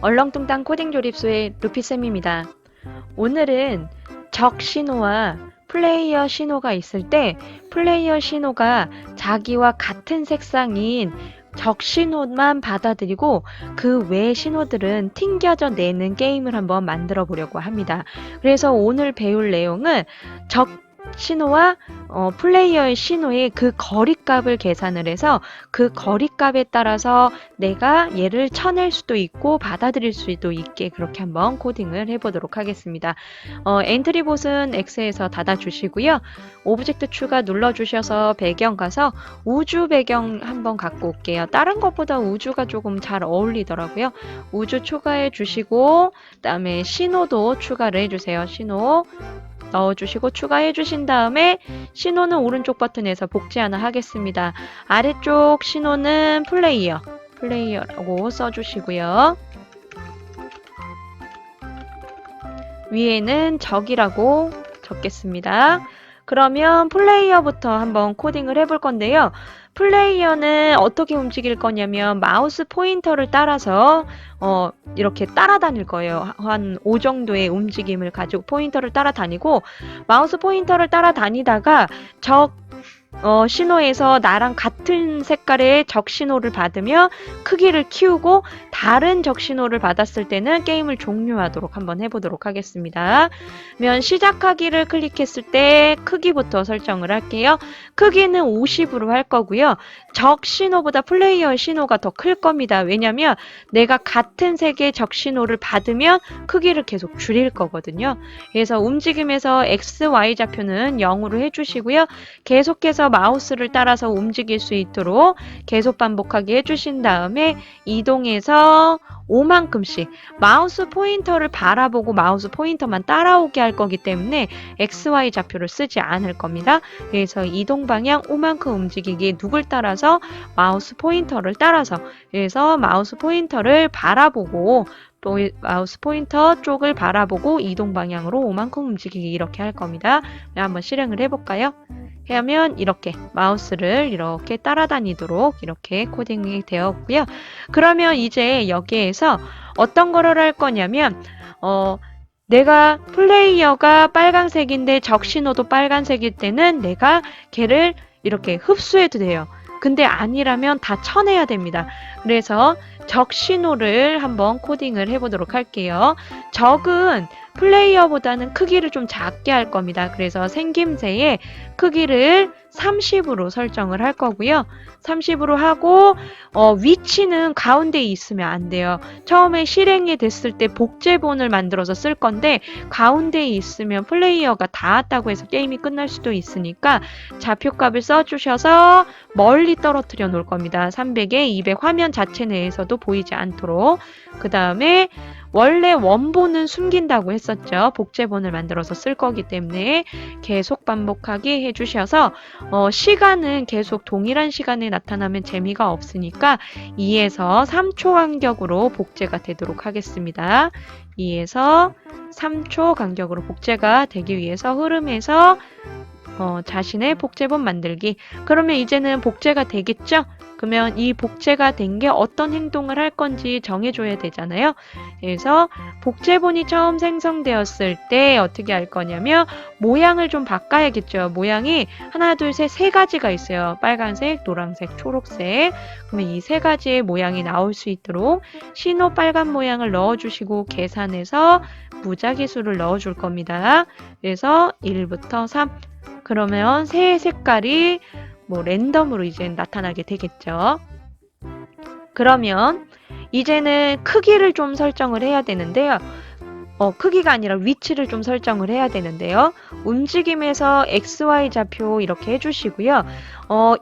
얼렁뚱땅 코딩 조립소의 루피쌤입니다. 오늘은 적 신호와 플레이어 신호가 있을 때 플레이어 신호가 자기와 같은 색상인 적 신호만 받아들이고 그 외 신호들은 튕겨져 내는 게임을 한번 만들어 보려고 합니다. 그래서 오늘 배울 내용은 적 신호와 플레이어의 신호의 그 거리값을 계산을 해서 그 거리값에 따라서 내가 얘를 쳐낼 수도 있고 받아들일 수도 있게 그렇게 한번 코딩을 해보도록 하겠습니다. 엔트리봇은 X에서 닫아주시고요. 오브젝트 추가 눌러주셔서 배경 가서 우주 배경 한번 갖고 올게요. 다른 것보다 우주가 조금 잘 어울리더라고요. 우주 추가해 주시고 그 다음에 신호도 추가를 해주세요. 신호 넣어주시고 추가해 주신 다음에 신호는 오른쪽 버튼에서 복제 하나 하겠습니다. 아래쪽 신호는 플레이어라고 써주시고요. 위에는 적이라고 적겠습니다. 그러면 플레이어부터 한번 코딩을 해볼 건데요. 플레이어는 어떻게 움직일 거냐면 마우스 포인터를 따라서 이렇게 따라다닐 거예요. 한 5 정도의 움직임을 가지고 포인터를 따라다니고 마우스 포인터를 따라다니다가 적 신호에서 나랑 같은 색깔의 적 신호를 받으며 크기를 키우고 다른 적 신호를 받았을 때는 게임을 종료하도록 한번 해보도록 하겠습니다. 그러면 시작하기를 클릭했을 때 크기부터 설정을 할게요. 크기는 50으로 할 거고요. 적 신호보다 플레이어의 신호가 더 클 겁니다. 왜냐면 내가 같은 색의 적 신호를 받으면 크기를 계속 줄일 거거든요. 그래서 움직임에서 X, Y 좌표는 0으로 해주시고요. 계속해서 마우스를 따라서 움직일 수 있도록 계속 반복하게 해주신 다음에 이동해서 5만큼씩 마우스 포인터를 바라보고 마우스 포인터만 따라오게 할 거기 때문에 XY 좌표를 쓰지 않을 겁니다. 그래서 이동 방향 5만큼 움직이기 누굴 따라서 마우스 포인터를 따라서 그래서 마우스 포인터를 바라보고 마우스 포인터 쪽을 바라보고 이동 방향으로 5만큼 움직이기 이렇게 할 겁니다. 한번 실행을 해볼까요? 하면 이렇게 마우스를 이렇게 따라다니도록 이렇게 코딩이 되었고요. 그러면 이제 여기에서 어떤 거를 할 거냐면 내가 플레이어가 빨간색인데 적 신호도 빨간색일 때는 내가 걔를 이렇게 흡수해도 돼요. 근데 아니라면 다 쳐내야 됩니다. 그래서 적 신호를 한번 코딩을 해보도록 할게요. 적은 플레이어보다는 크기를 좀 작게 할 겁니다. 그래서 생김새의 크기를 30으로 설정을 할 거고요. 30으로 하고 위치는 가운데에 있으면 안 돼요. 처음에 실행이 됐을 때 복제본을 만들어서 쓸 건데 가운데에 있으면 플레이어가 닿았다고 해서 게임이 끝날 수도 있으니까 좌표값을 써주셔서 멀리 떨어뜨려 놓을 겁니다. 300에 200 화면 자체 내에서도 보이지 않도록. 그 다음에 원래 원본은 숨긴다고 했었죠. 복제본을 만들어서 쓸 거기 때문에 계속 반복하게 해주셔서 시간은 계속 동일한 시간에 나타나면 재미가 없으니까 2에서 3초 간격으로 복제가 되도록 하겠습니다. 2에서 3초 간격으로 복제가 되기 위해서 흐름에서 자신의 복제본 만들기. 그러면 이제는 복제가 되겠죠? 그러면 이 복제가 된 게 어떤 행동을 할 건지 정해줘야 되잖아요. 그래서 복제본이 처음 생성되었을 때 어떻게 할 거냐면 모양을 좀 바꿔야겠죠. 모양이 하나, 둘, 셋, 세 가지가 있어요. 빨간색, 노란색, 초록색. 그러면 이 세 가지의 모양이 나올 수 있도록 신호 빨간 모양을 넣어주시고 계산해서 무작위 수를 넣어줄 겁니다. 그래서 1부터 3. 그러면 새 색깔이 랜덤으로 이제 나타나게 되겠죠. 그러면 이제는 크기를 좀 설정을 해야 되는데요. 크기가 아니라 위치를 좀 설정을 해야 되는데요. 움직임에서 XY 좌표 이렇게 해주시고요.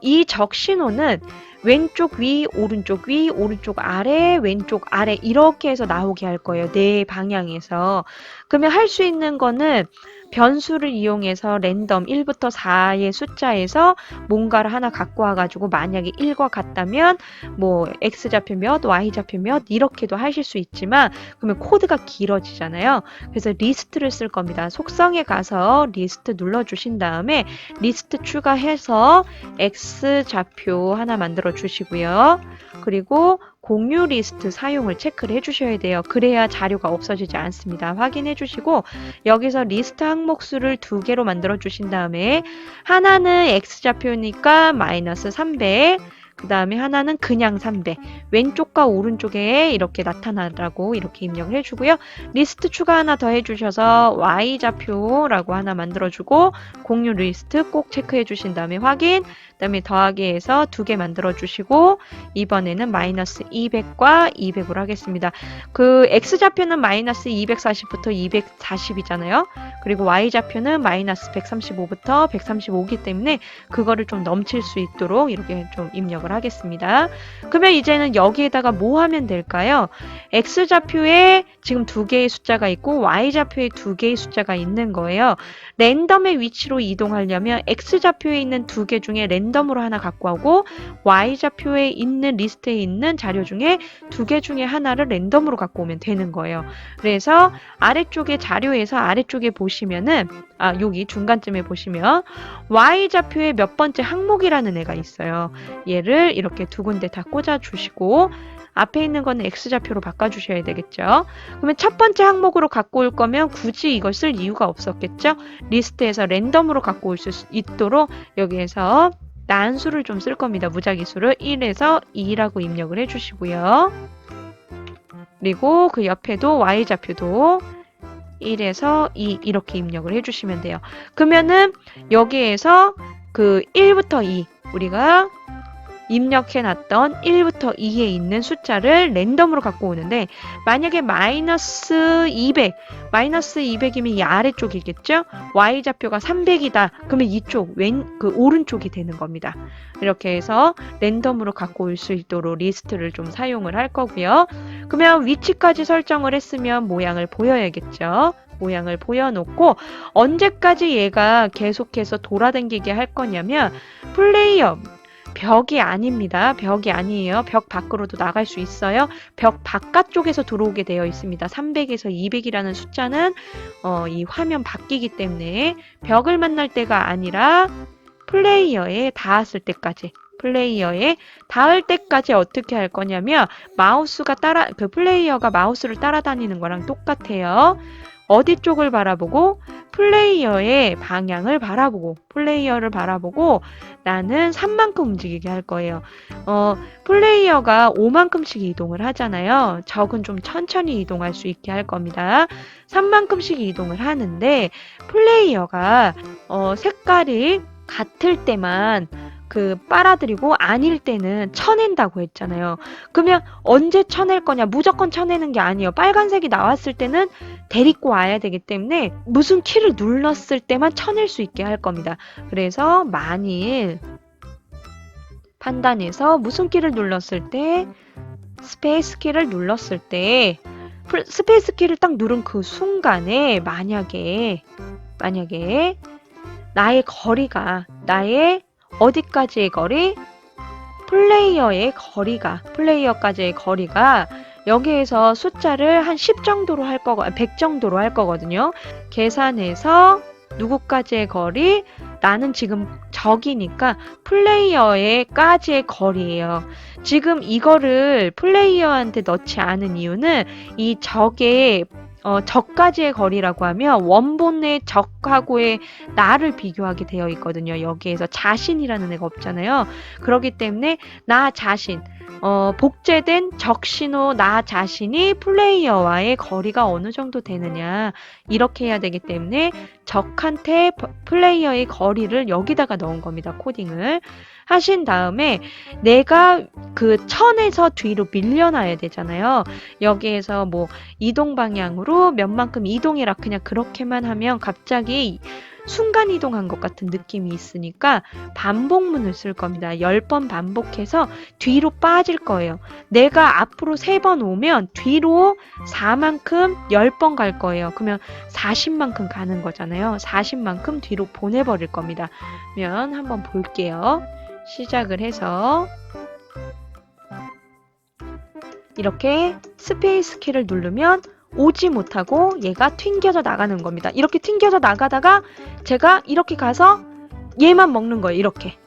이 적 신호는 왼쪽 위, 오른쪽 위, 오른쪽 아래, 왼쪽 아래 이렇게 해서 나오게 할 거예요. 네 방향에서. 그러면 할 수 있는 거는 변수를 이용해서 랜덤 1부터 4의 숫자에서 뭔가를 하나 갖고 와가지고 만약에 1과 같다면 뭐 X좌표 몇, Y좌표 몇 이렇게도 하실 수 있지만 그러면 코드가 길어지잖아요. 그래서 리스트를 쓸 겁니다. 속성에 가서 리스트 눌러주신 다음에 리스트 추가해서 X좌표 하나 만들어 주시고요. 그리고 공유 리스트 사용을 체크를 해주셔야 돼요. 그래야 자료가 없어지지 않습니다. 확인해 주시고 여기서 리스트 항목 수를 2개로 만들어 주신 다음에 하나는 X좌표니까 마이너스 300, 그 다음에 하나는 그냥 300, 왼쪽과 오른쪽에 이렇게 나타나라고 이렇게 입력을 해주고요. 리스트 추가 하나 더 해주셔서 Y좌표라고 하나 만들어주고 공유 리스트 꼭 체크해 주신 다음에 확인, 그 다음에 더하기 해서 2개 만들어 주시고 이번에는 마이너스 200과 200으로 하겠습니다. 그 X좌표는 마이너스 240부터 240이잖아요. 그리고 Y좌표는 마이너스 135부터 135이기 때문에 그거를 좀 넘칠 수 있도록 이렇게 좀 입력을 하겠습니다. 그러면 이제는 여기에다가 뭐 하면 될까요? X좌표에 지금 2개의 숫자가 있고 Y좌표에 2개의 숫자가 있는 거예요. 랜덤의 위치로 이동하려면 X좌표에 있는 2개 중에 랜덤으로 하나 갖고 오고 Y좌표에 있는 리스트에 있는 자료 중에 2개 중에 하나를 랜덤으로 갖고 오면 되는 거예요. 그래서 아래쪽에 자료에서 아래쪽에 보시면은 여기 중간쯤에 보시면 Y좌표의 몇 번째 항목이라는 애가 있어요. 얘를 이렇게 2군데 다 꽂아 주시고 앞에 있는 거는 X좌표로 바꿔주셔야 되겠죠. 그러면 첫 번째 항목으로 갖고 올 거면 굳이 이걸 쓸 이유가 없었겠죠. 리스트에서 랜덤으로 갖고 올 수 있도록 여기에서 난수를 좀 쓸 겁니다. 무작위수를 1에서 2라고 입력을 해주시고요. 그리고 그 옆에도 Y좌표도 1에서 2 이렇게 입력을 해주시면 돼요. 그러면은 여기에서 그 1부터 2 우리가 입력해놨던 1부터 2에 있는 숫자를 랜덤으로 갖고 오는데 만약에 마이너스 200, 마이너스 200이면 이 아래쪽이겠죠? Y좌표가 300이다. 그러면 이쪽, 오른쪽이 되는 겁니다. 이렇게 해서 랜덤으로 갖고 올 수 있도록 리스트를 좀 사용을 할 거고요. 그러면 위치까지 설정을 했으면 모양을 보여야겠죠? 모양을 보여놓고 언제까지 얘가 계속해서 돌아다니게 할 거냐면 플레이어 벽이 아닙니다. 벽이 아니에요. 벽 밖으로도 나갈 수 있어요. 벽 바깥쪽에서 들어오게 되어 있습니다. 300에서 200이라는 숫자는 이 화면 바뀌기 때문에 벽을 만날 때가 아니라 플레이어에 닿았을 때까지 플레이어에 닿을 때까지 어떻게 할 거냐면 마우스가 플레이어가 마우스를 따라다니는 거랑 똑같아요. 어디 쪽을 바라보고 플레이어의 방향을 바라보고 플레이어를 바라보고 나는 3만큼 움직이게 할 거예요. 플레이어가 5만큼씩 이동을 하잖아요. 적은 좀 천천히 이동할 수 있게 할 겁니다. 3만큼씩 이동을 하는데 플레이어가 색깔이 같을 때만 빨아들이고 아닐 때는 쳐낸다고 했잖아요. 그러면 언제 쳐낼 거냐? 무조건 쳐내는 게 아니에요. 빨간색이 나왔을 때는 데리고 와야 되기 때문에 무슨 키를 눌렀을 때만 쳐낼 수 있게 할 겁니다. 그래서 만일 판단해서 무슨 키를 눌렀을 때 스페이스 키를 눌렀을 때 스페이스 키를 딱 누른 그 순간에 만약에 나의 거리가 어디까지의 거리? 플레이어까지의 거리가 여기에서 숫자를 한 10 정도로 100 정도로 할 거거든요. 계산해서 누구까지의 거리? 나는 지금 적이니까 플레이어에까지의 거리예요. 지금 이거를 플레이어한테 넣지 않은 이유는 이 적의 적까지의 거리라고 하면 원본의 적하고의 나를 비교하게 되어 있거든요. 여기에서 자신이라는 애가 없잖아요. 그렇기 때문에 나 자신, 복제된 적신호 나 자신이 플레이어와의 거리가 어느 정도 되느냐 이렇게 해야 되기 때문에 적한테 플레이어의 거리를 여기다가 넣은 겁니다. 코딩을 하신 다음에 내가 그 천에서 뒤로 밀려나야 되잖아요. 여기에서 뭐 이동 방향으로 몇만큼 이동해라 그냥 그렇게만 하면 갑자기 순간이동한 것 같은 느낌이 있으니까 반복문을 쓸 겁니다. 10번 반복해서 뒤로 빠질 거예요. 내가 앞으로 3번 오면 뒤로 4만큼 10번 갈 거예요. 그러면 40만큼 가는 거잖아요. 40만큼 뒤로 보내버릴 겁니다. 그러면 한번 볼게요. 시작을 해서 이렇게 스페이스 키를 누르면 오지 못하고 얘가 튕겨져 나가는 겁니다. 이렇게 튕겨져 나가다가 제가 이렇게 가서 얘만 먹는 거예요. 이렇게.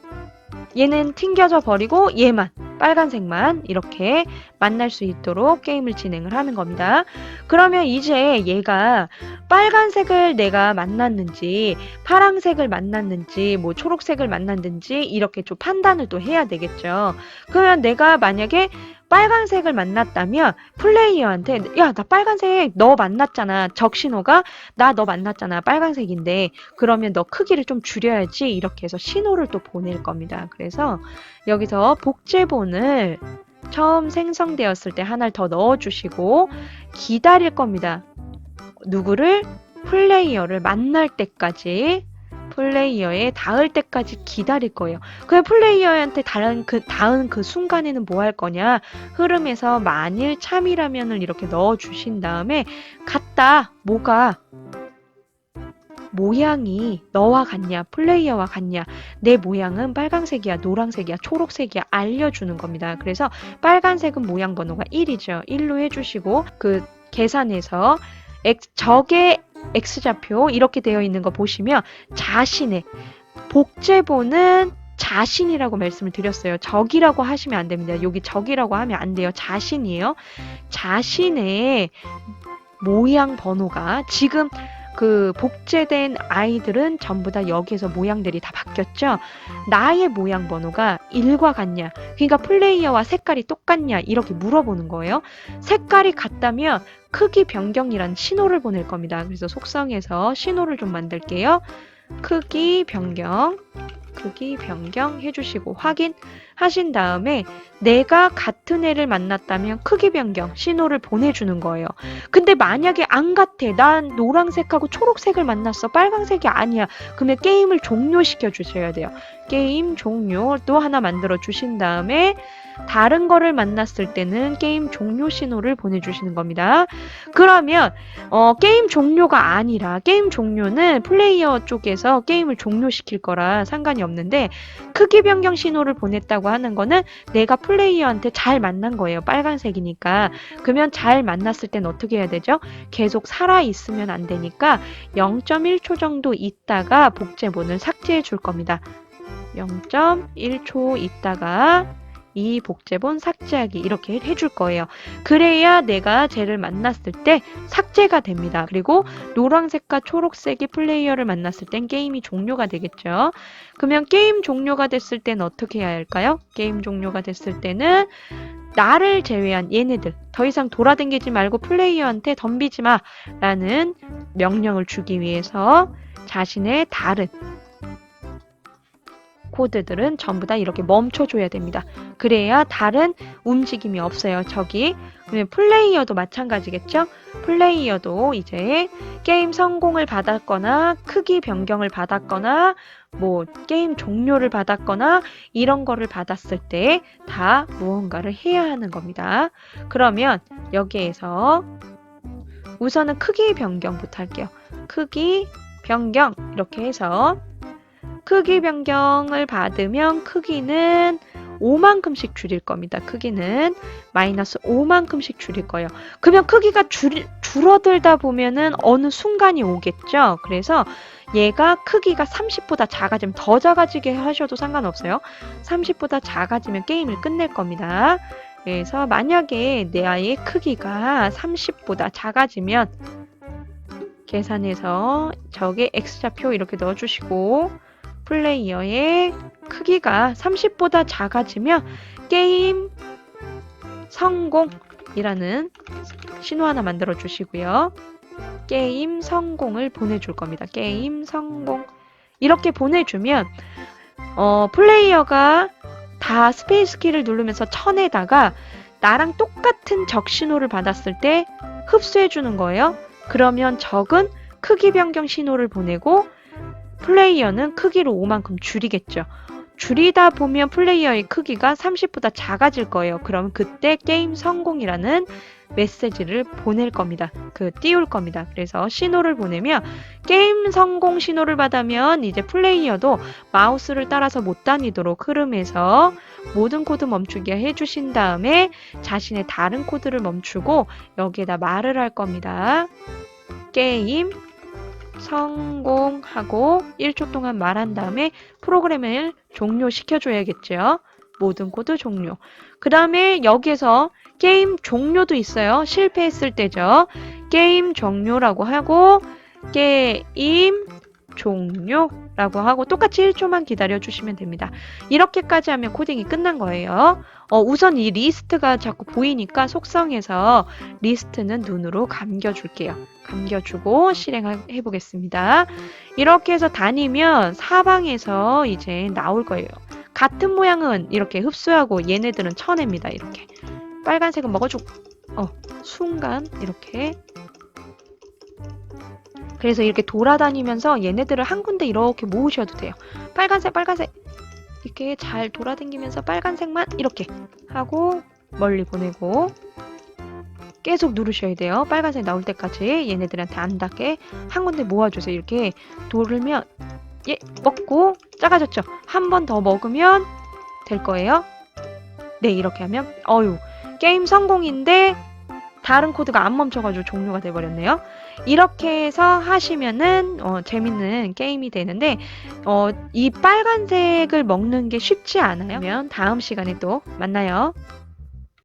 얘는 튕겨져 버리고 얘만, 빨간색만 이렇게 만날 수 있도록 게임을 진행을 하는 겁니다. 그러면 이제 얘가 빨간색을 내가 만났는지 파란색을 만났는지 뭐 초록색을 만났는지 이렇게 좀 판단을 또 해야 되겠죠. 그러면 내가 만약에 빨간색을 만났다면 플레이어한테 야, 나 빨간색 너 만났잖아. 적신호가 나 너 만났잖아. 빨간색인데 그러면 너 크기를 좀 줄여야지 이렇게 해서 신호를 또 보낼 겁니다. 그래서 여기서 복제본을 처음 생성되었을 때 하나를 더 넣어주시고 기다릴 겁니다. 누구를? 플레이어를 만날 때까지 플레이어에 닿을 때까지 기다릴 거예요. 그냥 플레이어한테 닿은 그 순간에는 뭐 할 거냐? 흐름에서 만일 참이라면을 이렇게 넣어주신 다음에 같다. 뭐가? 모양이 너와 같냐? 플레이어와 같냐? 내 모양은 빨간색이야, 노란색이야, 초록색이야 알려주는 겁니다. 그래서 빨간색은 모양 번호가 1이죠. 1로 해주시고 그 계산해서 적의 X좌표 이렇게 되어 있는 거 보시면 자신의 복제본은 자신이라고 말씀을 드렸어요. 적이라고 하시면 안 됩니다. 여기 적이라고 하면 안 돼요. 자신이에요. 자신의 모양 번호가 지금 그 복제된 아이들은 전부 다 여기에서 모양들이 다 바뀌었죠. 나의 모양 번호가 1과 같냐? 그러니까 플레이어와 색깔이 똑같냐? 이렇게 물어보는 거예요. 색깔이 같다면 크기 변경이라는 신호를 보낼 겁니다. 그래서 속성에서 신호를 좀 만들게요. 크기 변경 해주시고 확인하신 다음에 내가 같은 애를 만났다면 크기 변경 신호를 보내주는 거예요. 근데 만약에 안 같아. 난 노란색하고 초록색을 만났어. 빨간색이 아니야. 그러면 게임을 종료시켜 주셔야 돼요. 게임 종료 또 하나 만들어 주신 다음에 다른 거를 만났을 때는 게임 종료 신호를 보내주시는 겁니다. 그러면 게임 종료가 아니라 게임 종료는 플레이어 쪽에서 게임을 종료시킬 거라 상관이 없는데 크기 변경 신호를 보냈다고 하는 거는 내가 플레이어한테 잘 만난 거예요. 빨간색이니까. 그러면 잘 만났을 땐 어떻게 해야 되죠? 계속 살아있으면 안 되니까 0.1초 정도 있다가 복제본을 삭제해 줄 겁니다. 0.1초 있다가 이 복제본 삭제하기 이렇게 해줄 거예요. 그래야 내가 쟤를 만났을 때 삭제가 됩니다. 그리고 노란색과 초록색이 플레이어를 만났을 땐 게임이 종료가 되겠죠. 그러면 게임 종료가 됐을 때는 어떻게 해야 할까요? 게임 종료가 됐을 때는 나를 제외한 얘네들 더 이상 돌아다니지 말고 플레이어한테 덤비지 마 라는 명령을 주기 위해서 자신의 다른 코드들은 전부 다 이렇게 멈춰줘야 됩니다. 그래야 다른 움직임이 없어요. 저기 플레이어도 마찬가지겠죠? 플레이어도 이제 게임 성공을 받았거나 크기 변경을 받았거나 뭐 게임 종료를 받았거나 이런 거를 받았을 때 다 무언가를 해야 하는 겁니다. 그러면 여기에서 우선은 크기 변경부터 할게요. 크기 변경 이렇게 해서 크기 변경을 받으면 크기는 5만큼씩 줄일 겁니다. 크기는 마이너스 5만큼씩 줄일 거예요. 그러면 크기가 줄어들다 보면은 어느 순간이 오겠죠. 그래서 얘가 크기가 30보다 작아지면 더 작아지게 하셔도 상관없어요. 30보다 작아지면 게임을 끝낼 겁니다. 그래서 만약에 내 아이의 크기가 30보다 작아지면 계산해서 적의 X좌표 이렇게 넣어주시고 플레이어의 크기가 30보다 작아지면 게임 성공이라는 신호 하나 만들어 주시고요. 게임 성공을 보내줄 겁니다. 게임 성공 이렇게 보내주면 플레이어가 다 스페이스 키를 누르면서 쳐내다가 나랑 똑같은 적 신호를 받았을 때 흡수해 주는 거예요. 그러면 적은 크기 변경 신호를 보내고 플레이어는 크기를 5만큼 줄이겠죠. 줄이다 보면 플레이어의 크기가 30보다 작아질 거예요. 그럼 그때 게임 성공이라는 메시지를 보낼 겁니다. 띄울 겁니다. 그래서 신호를 보내면 게임 성공 신호를 받으면 이제 플레이어도 마우스를 따라서 못 다니도록 흐름에서 모든 코드 멈추게 해주신 다음에 자신의 다른 코드를 멈추고 여기에다 말을 할 겁니다. 게임 성공하고 1초 동안 말한 다음에 프로그램을 종료시켜줘야겠죠. 모든 코드 종료. 그 다음에 여기에서 게임 종료도 있어요. 실패했을 때죠. 게임 종료라고 하고 게임 종료라고 하고 똑같이 1초만 기다려 주시면 됩니다. 이렇게까지 하면 코딩이 끝난 거예요. 우선 이 리스트가 자꾸 보이니까 속성에서 리스트는 눈으로 감겨줄게요. 감겨주고 실행해 보겠습니다. 이렇게 해서 다니면 사방에서 이제 나올 거예요. 같은 모양은 이렇게 흡수하고 얘네들은 쳐냅니다. 이렇게 빨간색은 먹어주고 순간 이렇게 그래서 이렇게 돌아다니면서 얘네들을 한 군데 이렇게 모으셔도 돼요. 빨간색 이렇게 잘 돌아다니면서 빨간색만 이렇게 하고 멀리 보내고 계속 누르셔야 돼요. 빨간색 나올 때까지 얘네들한테 안 닿게 한 군데 모아주세요. 이렇게 돌면 먹고 작아졌죠? 한 번 더 먹으면 될 거예요. 네, 이렇게 하면 게임 성공인데 다른 코드가 안 멈춰가지고 종료가 돼버렸네요. 이렇게 해서 하시면은 재밌는 게임이 되는데 이 빨간색을 먹는 게 쉽지 않아요. 그러면 다음 시간에 또 만나요.